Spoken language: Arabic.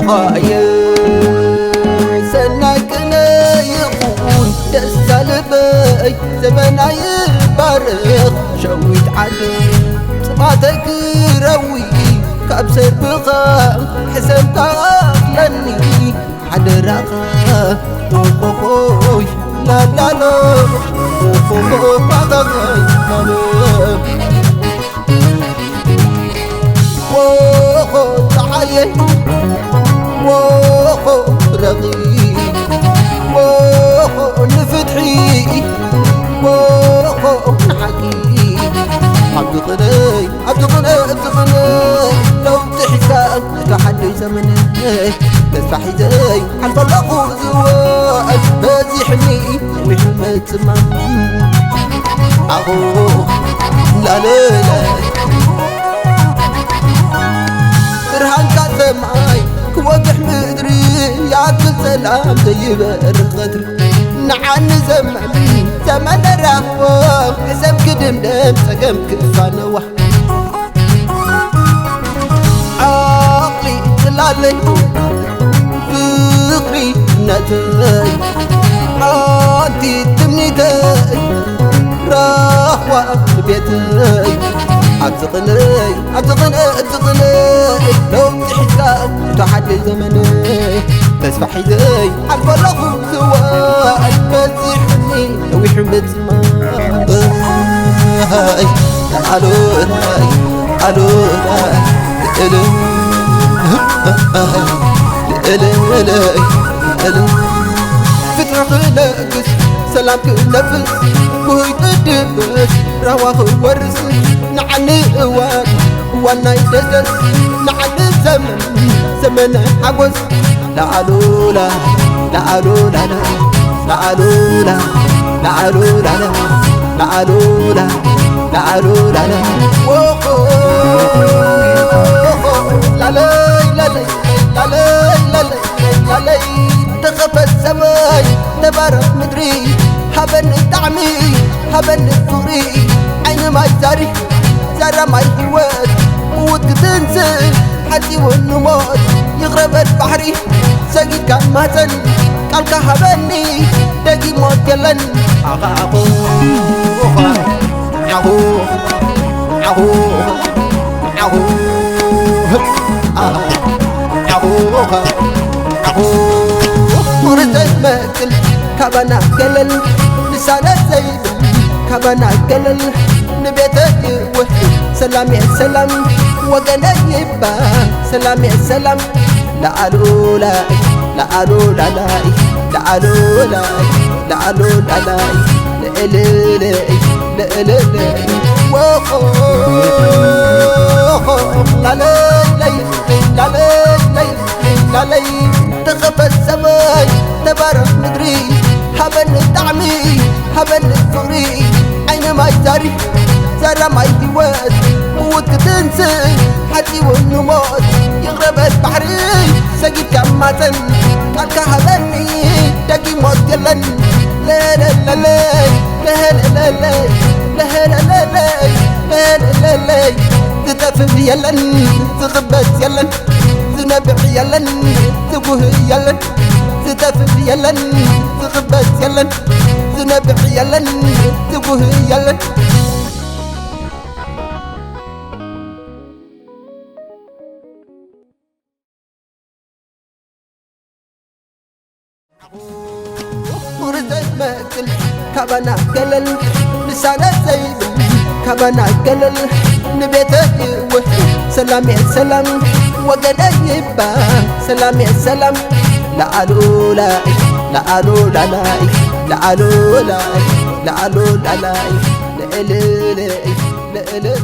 خايا سناكنا يقول تستلبي زمنا يبارخ شويت علي صفاتك روي كابسر بخا حسن تاقلني حدرقا وفوفوي لا لا لا وفوفو بغغي مالك وخو تعاين وخو رغي وخو نفتحي وخو نحكي عبد الغني عبد الغني عبد الغني لو تحسان تحدي زمني تسبحي زي حلف الله زوال بازحني وحمد زمان أهو لا لا لا برهان كاتماي كوضح مدري يعطل سلام زي بئر الغدر نعن زمن زمن الرهوة حسب كدم دم سقم كفانوة عقلي تلالي فكري نتاي عادي تمنيتاي راحوة بيتاي عبدغني عبدغني عبدغني لو تحسان تحدي زمني تسبحي زي حلف الله سواء بازحني لو يحمد زمان تعالوا هاي تعالوا فتح ناقص سلام نفس كوي تدبس رواه ورس نعني وان وانا يدزز نعني زمن زمن عقوز لعلو لا لعلو لا لعلو لا لعلو لا لعلو لا لعلو لا لا لا لا لا لا لا تخفى السماي تبارك مدري هبن الدعمي هبن الفوري عين ما يزاري زرع ما يهوت موت تنزل حدي والنموت يغرب البحري ساقي كان ماتن قال كهبني دقي موت يلن عقو عقو عقو عقو عقو عقو ورزق ماكل كبنا قلل لسانة زيب كبنا قلل نبيته يروح سلام يا سلام وقنا يبا سلام يا سلام لعلو لا لعلو لا لا لعلو لا لعلو لا لا لا لا لا لا لا وخو لا لا لا لا لا لا لا تخفى السماي تبارك مدري هبن الدعمي هبن الفوري عين ما يزاري زرع ما يهوت موت تنزل حدي والنموت يغرب البحري ساقي كماتن قال كهبني دقي موت يلن لا لا لا لا لا لا لا لا لا لا لا لا تتفل يلن تغبت يلن تنبع يلن تبوه يلن تتفل يلن تغبت يلن تنبع يلن تبوه يلن ورزق ماكل كبنا قلل لسانة زيب كبنا قلل نبيته يروح سلام يا سلام وقنا يبا سلام يا سلام لعلو لا لعلو لا لا لعلو لا لعلو لا لا لا لا لا لا لا